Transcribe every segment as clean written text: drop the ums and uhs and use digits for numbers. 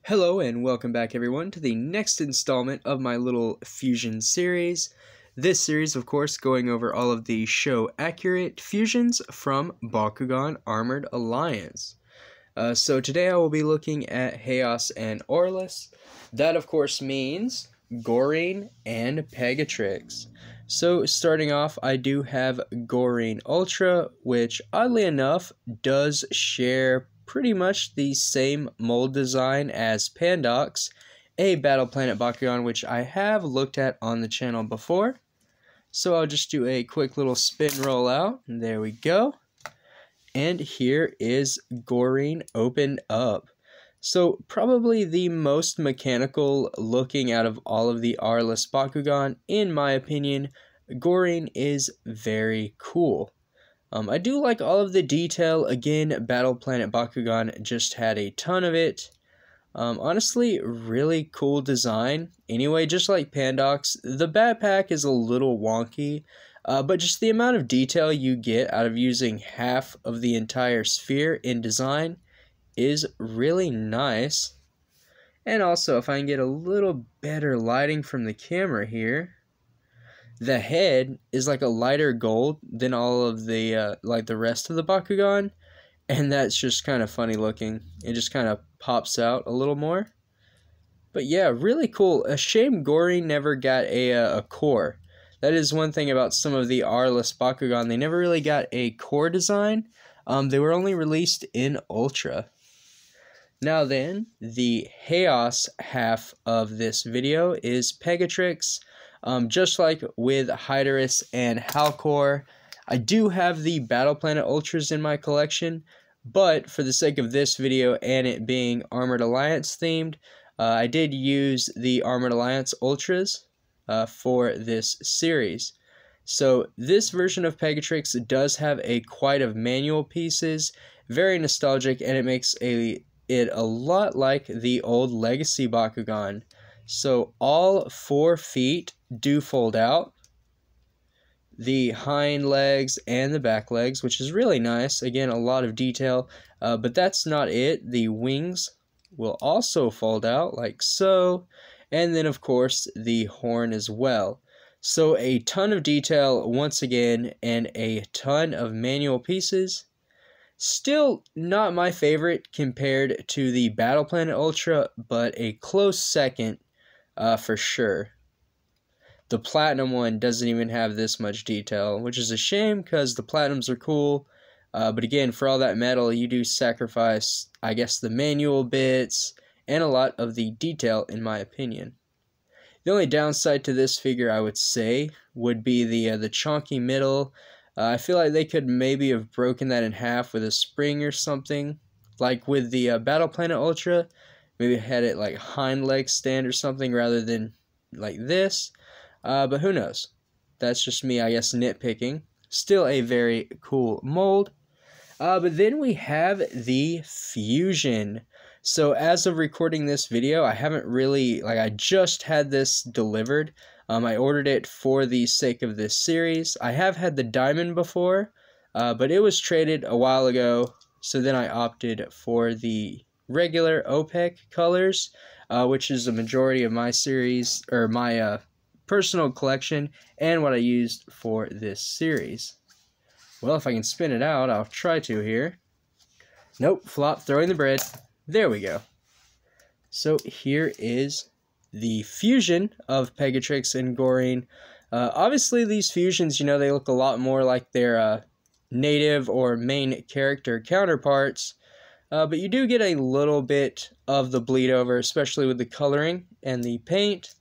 Hello and welcome back everyone to the next installment of my little fusion series. This series, of course, going over all of the show accurate fusions from Bakugan Armored Alliance. So today I will be looking at Haos and Aurelus. That, of course, means Goreene and Pegatrix. So starting off, I do have Goreene Ultra, which oddly enough does share pretty much the same mold design as Pandox, a Battle Planet Bakugan which I have looked at on the channel before. So I'll just do a quick little spin roll out, and there we go. And here is Goreene opened up. So probably the most mechanical looking out of all of the Aurelus Bakugan, in my opinion. Goreene is very cool. I do like all of the detail. Again, Battle Planet Bakugan just had a ton of it. Honestly, really cool design. Anyway, just like Pandox, the backpack is a little wonky, but just the amount of detail you get out of using half of the entire sphere in design is really nice. And also, if I can get a little better lighting from the camera here, the head is like a lighter gold than all of the like the rest of the Bakugan, and that's just kind of funny looking. It just kind of pops out a little more. But yeah, really cool. A shame Goreene never got a core. That is one thing about some of the Aurelus Bakugan. They never really got a core design. They were only released in Ultra. Now then, the Haos half of this video is Pegatrix. Just like with Haos and Halcor, I do have the Battle Planet Ultras in my collection, but for the sake of this video and it being Armored Alliance themed, I did use the Armored Alliance Ultras for this series. So this version of Pegatrix does have quite of manual pieces, very nostalgic, and it makes it a lot like the old Legacy Bakugan. So all 4 feet do fold out, the hind legs and the back legs, which is really nice. Again, a lot of detail, but that's not it. The wings will also fold out like so, and then of course the horn as well. So a ton of detail once again, and a ton of manual pieces. Still not my favorite compared to the Battle Planet Ultra, but a close second for sure. The Platinum one doesn't even have this much detail, which is a shame because the Platinums are cool. But again, for all that metal, you do sacrifice, I guess, the manual bits and a lot of the detail, in my opinion. The only downside to this figure, I would say, would be the chonky middle. I feel like they could maybe have broken that in half with a spring or something. Like with the Battle Planet Ultra, maybe had it like hind leg stand or something rather than like this. But who knows? That's just me, I guess, nitpicking. Still a very cool mold. But then we have the fusion. So as of recording this video, I haven't really, I just had this delivered. I ordered it for the sake of this series. I have had the diamond before, but it was traded a while ago. So then I opted for the regular OPEC colors, which is the majority of my series, or my personal collection, and what I used for this series. Well, if I can spin it out, I'll try to here. Nope, flop, throwing the bread. There we go. So here is the fusion of Pegatrix and Goreene. Obviously, these fusions, they look a lot more like their native or main character counterparts. But you do get a little bit of the bleed over, especially with the coloring and the paint,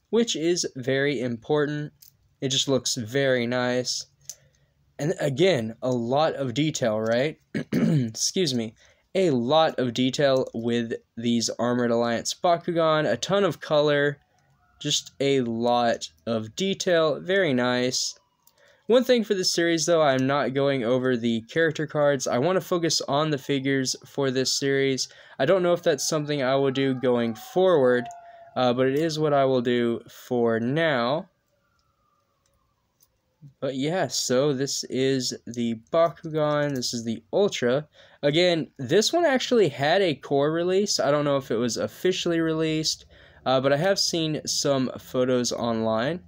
which is very important. It just looks very nice. And again, a lot of detail, right? Excuse me. A lot of detail with these Armored Alliance Bakugan. A ton of color. Just a lot of detail. Very nice. One thing for this series, though, I'm not going over the character cards. I want to focus on the figures for this series. I don't know if that's something I will do going forward, but it is what I will do for now. But yeah, so this is the Bakugan, this is the Ultra. Again, this one actually had a core release. I don't know if it was officially released, but I have seen some photos online.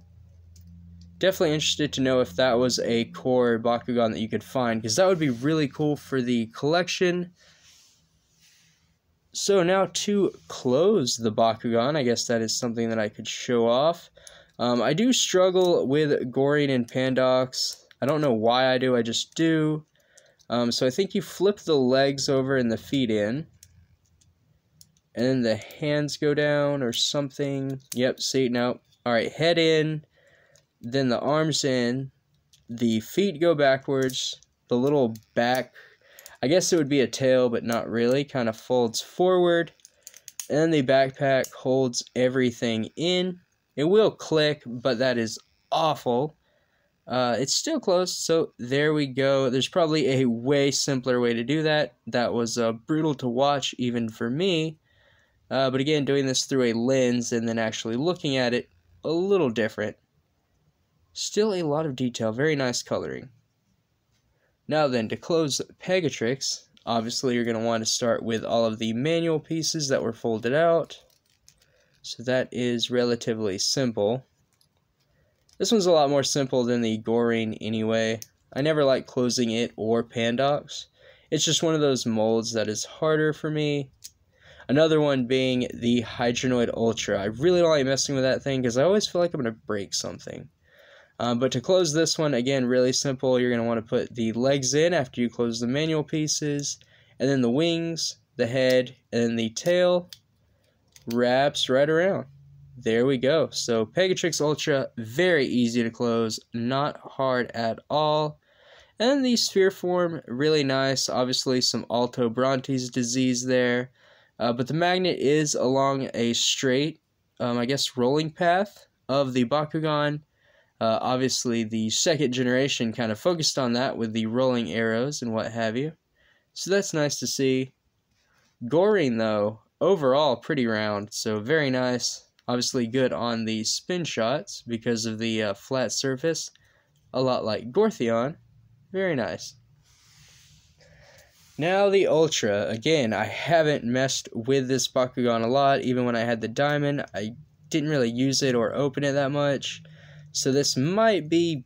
Definitely interested to know if that was a core Bakugan that you could find, because that would be really cool for the collection. So now to close the Bakugan, I guess that is something that I could show off. I do struggle with Goreene and Pandox. I don't know why I do, I just do. So I think you flip the legs over and the feet in. And then the hands go down or something. Yep, see, no. Alright, head in. Then the arms in, the feet go backwards, the little back, I guess it would be a tail, but not really, kind of folds forward, and then the backpack holds everything in. It will click, but that is awful. It's still closed, so there we go. There's probably a way simpler way to do that. That was brutal to watch, even for me. But again, doing this through a lens and then actually looking at it, a little different. Still a lot of detail, very nice coloring. Now then, to close Pegatrix, obviously you're going to want to start with all of the manual pieces that were folded out. So that is relatively simple. This one's a lot more simple than the Goreene anyway. I never like closing it or Pandox. It's just one of those molds that is harder for me. Another one being the Hydronoid Ultra. I really don't like messing with that thing because I always feel like I'm going to break something. But to close this one, again, really simple. You're going to want to put the legs in after you close the manual pieces, and then the wings, the head, and then the tail wraps right around. There we go. So Pegatrix Ultra, very easy to close, not hard at all. And the sphere form, really nice. Obviously some Alto Bronte's disease there. But the magnet is along a straight, I guess, rolling path of the Bakugan. Obviously, the second generation kind of focused on that with the rolling arrows and what have you. So that's nice to see. Goreene, though, overall pretty round, so very nice. Obviously good on the spin shots because of the flat surface. A lot like Gortheon. Very nice. Now the Ultra. Again, I haven't messed with this Bakugan a lot. Even when I had the diamond, I didn't really use it or open it that much. So this might be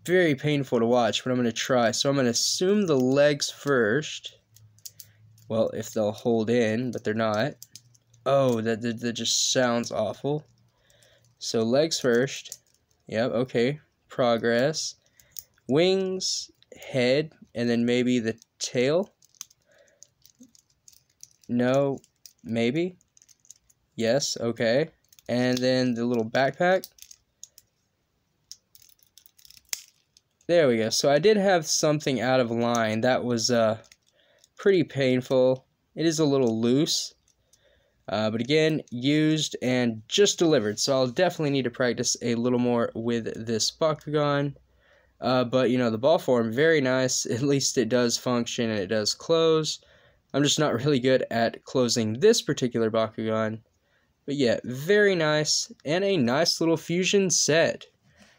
very painful to watch, but I'm going to try. So I'm going to assume the legs first. Well, if they'll hold in, but they're not. Oh, that just sounds awful. So legs first. Yep, okay. Progress. Wings, head, and then maybe the tail. No, maybe. Yes, okay. And then the little backpack. There we go. So I did have something out of line. That was pretty painful. It is a little loose. But again, used and just delivered. So I'll definitely need to practice a little more with this Bakugan. But, you know, the ball form, very nice. At least it does function and it does close. I'm just not really good at closing this particular Bakugan. But yeah, very nice. And a nice little fusion set.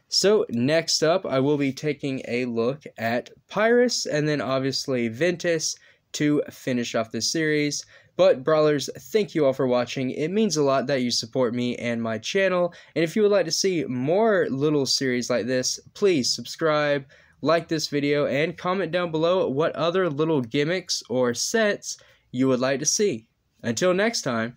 So next up, I will be taking a look at Pyrus and then obviously Ventus to finish off this series. But brawlers, thank you all for watching. It means a lot that you support me and my channel. And if you would like to see more little series like this, please subscribe, like this video, and comment down below what other little gimmicks or sets you would like to see. Until next time.